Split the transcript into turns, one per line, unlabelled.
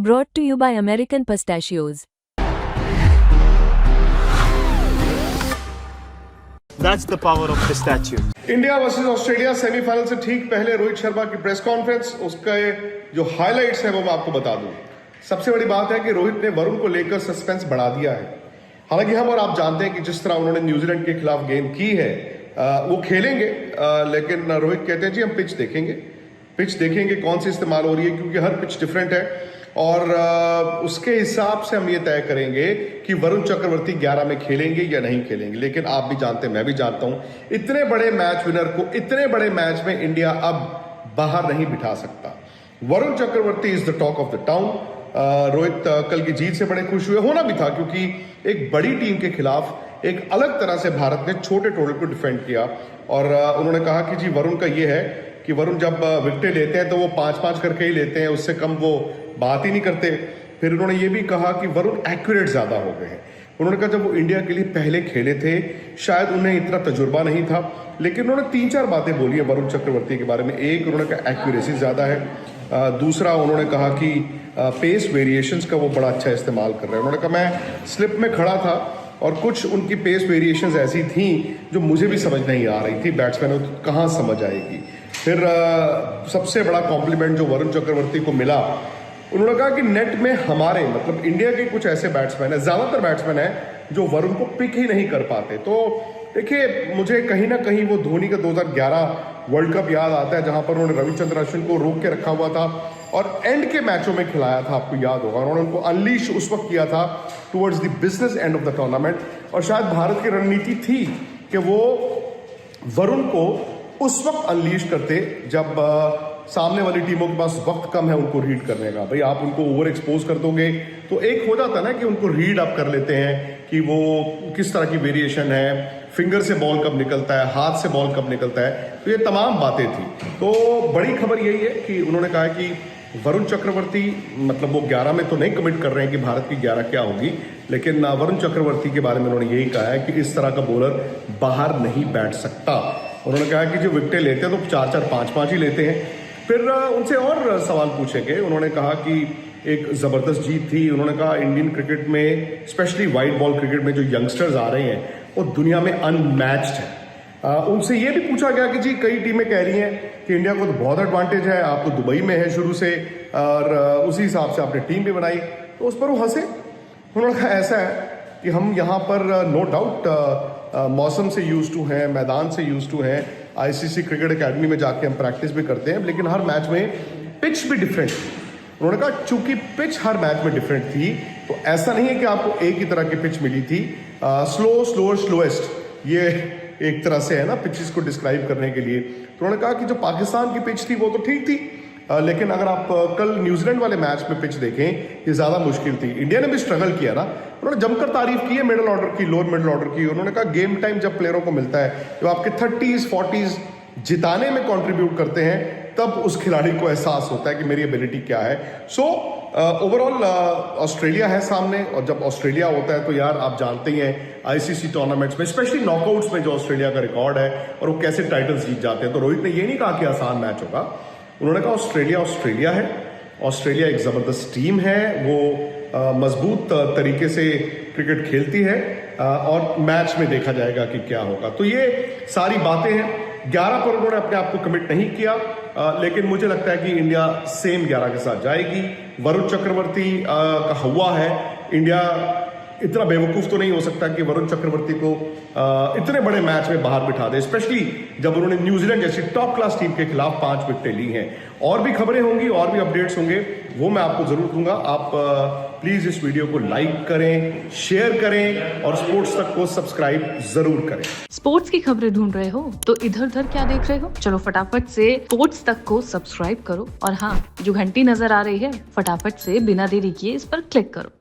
brought to you by American Pistachios.
That's the power of pistachios.
India versus Australia semifinal से ठीक पहले रोहित शर्मा की press conference, उसके जो हाइलाइट्स है वो मैं आपको बता दूं। सबसे बड़ी बात है कि रोहित ने वरुण को लेकर सस्पेंस बढ़ा दिया है। हालांकि हम और आप जानते हैं कि जिस तरह उन्होंने न्यूजीलैंड के खिलाफ गेम की है वो खेलेंगे, लेकिन रोहित कहते हैं जी हम पिच देखेंगे कौन सी इस्तेमाल हो रही है, क्योंकि हर पिच डिफरेंट है और उसके हिसाब से हम ये तय करेंगे कि वरुण चक्रवर्ती 11 में खेलेंगे या नहीं खेलेंगे। लेकिन आप भी जानते हैं, मैं भी जानता हूं, इतने बड़े मैच विनर को इतने बड़े मैच में इंडिया अब बाहर नहीं बिठा सकता। Varun Chakravarthy is the talk of the town. Rohit कल की जीत से बड़े खुश हुए, होना भी था, क्योंकि एक बड़ी टीम के खिलाफ एक अलग तरह से भारत ने छोटे टोटल को डिफेंड किया। और उन्होंने कहा कि जी वरुण का ये है कि वरुण जब विकेटें लेते हैं तो वो 5-5 करके ही लेते हैं, उससे कम वो बात ही नहीं करते। फिर उन्होंने ये भी कहा कि वरुण एक्यूरेट ज्यादा हो गए हैं। उन्होंने कहा जब वो इंडिया के लिए पहले खेले थे शायद उन्हें इतना तजुर्बा नहीं था, लेकिन उन्होंने 3-4 बातें बोली है वरुण चक्रवर्ती के बारे में। एक, उन्होंने कहा एक्यूरेसी ज्यादा है। दूसरा, उन्होंने कहा कि पेस वेरिएशंस का वो बड़ा अच्छा इस्तेमाल कर रहे हैं। उन्होंने कहा मैं स्लिप में खड़ा था और कुछ उनकी पेस वेरिएशंस ऐसी थी जो मुझे भी समझ नहीं आ रही थी, बैट्समैन को कहाँ समझ आएगी। फिर सबसे बड़ा कॉम्प्लीमेंट जो वरुण चक्रवर्ती को मिला, उन्होंने कहा कि नेट में हमारे मतलब इंडिया के कुछ ऐसे बैट्समैन है, ज्यादातर बैट्समैन है जो वरुण को पिक ही नहीं कर पाते। तो देखिए, मुझे कहीं ना कहीं वो धोनी का 2011 वर्ल्ड कप याद आता है, जहां पर उन्होंने रविचंद्र अश्विन को रोक के रखा हुआ था और एंड के मैचों में खिलाया था, आपको याद होगा। उन्होंने उनको अनलीश उस वक्त किया था towards the business end of the tournament, और शायद भारत की रणनीति थी कि वो वरुण को उस वक्त अनलीश करते जब सामने वाली टीमों के पास वक्त कम है उनको रीड करने का। भाई आप उनको ओवर एक्सपोज कर दोगे तो एक हो जाता है ना कि उनको रीड आप कर लेते हैं कि वो किस तरह की वेरिएशन है, फिंगर से बॉल कब निकलता है, हाथ से बॉल कब निकलता है। तो ये तमाम बातें थी। तो बड़ी खबर यही है कि उन्होंने कहा कि वरुण चक्रवर्ती मतलब वो 11 में तो नहीं कमिट कर रहे हैं कि भारत की 11 क्या होगी, लेकिन वरुण चक्रवर्ती के बारे में उन्होंने यही कहा है कि इस तरह का बॉलर बाहर नहीं बैठ सकता। उन्होंने कहा कि जो विकेटें लेते हैं तो 4-4, 5-5 ही लेते हैं। फिर उनसे और सवाल पूछे गए। उन्होंने कहा कि एक ज़बरदस्त जीत थी। उन्होंने कहा इंडियन क्रिकेट में स्पेशली वाइट बॉल क्रिकेट में जो यंगस्टर्स आ रहे हैं वो दुनिया में अनमैच्ड है। उनसे ये भी पूछा गया कि जी कई टीमें कह रही हैं कि इंडिया को तो बहुत एडवांटेज है, आपको दुबई में है शुरू से, और उसी हिसाब से आपने टीम भी बनाई। तो उस पर वो हंसे। उन्होंने कहा ऐसा है कि हम यहाँ पर नो डाउट मौसम से यूज टू हैं, मैदान से यूज टू हैं, आईसीसी क्रिकेट एकेडमी में जाके हम प्रैक्टिस भी करते हैं, लेकिन हर मैच में पिच भी डिफरेंट थी। उन्होंने कहा चूंकि पिच हर मैच में डिफरेंट थी तो ऐसा नहीं है कि आपको एक ही तरह की पिच मिली थी। स्लोएस्ट, ये एक तरह से है ना पिचेस को डिस्क्राइब करने के लिए। तो उन्होंने कहा कि जो पाकिस्तान की पिच थी वो तो ठीक थी, लेकिन अगर आप कल न्यूजीलैंड वाले मैच में पिच देखें ये ज़्यादा मुश्किल थी। इंडिया ने भी स्ट्रगल किया ना। उन्होंने जमकर तारीफ की है मिडिल ऑर्डर की, लोअर मिडिल ऑर्डर की। उन्होंने कहा गेम टाइम जब प्लेयरों को मिलता है, जब आपके 30s 40s जिताने में कंट्रीब्यूट करते हैं, तब उस खिलाड़ी को एहसास होता है कि मेरी एबिलिटी क्या है। सो ओवरऑल ऑस्ट्रेलिया है सामने, और जब ऑस्ट्रेलिया होता है तो यार आप जानते ही हैं आईसीसी टूर्नामेंट्स में, स्पेशली नॉकआउट्स में जो ऑस्ट्रेलिया का रिकॉर्ड है और वो कैसे टाइटल्स जीत जाते हैं। तो रोहित ने ये नहीं कहा कि आसान मैच होगा। उन्होंने कहा ऑस्ट्रेलिया है, ऑस्ट्रेलिया एक ज़बरदस्त टीम है, वो मजबूत तरीके से क्रिकेट खेलती है, और मैच में देखा जाएगा कि क्या होगा। तो ये सारी बातें हैं। 11 पर उन्होंने अपने आप को कमिट नहीं किया, लेकिन मुझे लगता है कि इंडिया सेम 11 के साथ जाएगी। वरुण चक्रवर्ती का हुआ है, इंडिया इतना बेवकूफ़ तो नहीं हो सकता कि वरुण चक्रवर्ती को इतने बड़े मैच में बाहर बिठा दे, स्पेशली जब उन्होंने न्यूजीलैंड जैसी टॉप क्लास टीम के खिलाफ 5 विकेटें ली हैं। और भी खबरें होंगी, और भी अपडेट्स होंगे, वो मैं आपको जरूर दूंगा। आप प्लीज़ इस वीडियो को लाइक करें, शेयर करें और स्पोर्ट्स तक को सब्सक्राइब जरूर करें।
स्पोर्ट्स की खबरें ढूंढ रहे हो तो इधर उधर क्या देख रहे हो, चलो फटाफट से स्पोर्ट्स तक को सब्सक्राइब करो, और हाँ, जो घंटी नजर आ रही है फटाफट से बिना देरी किए इस पर क्लिक करो।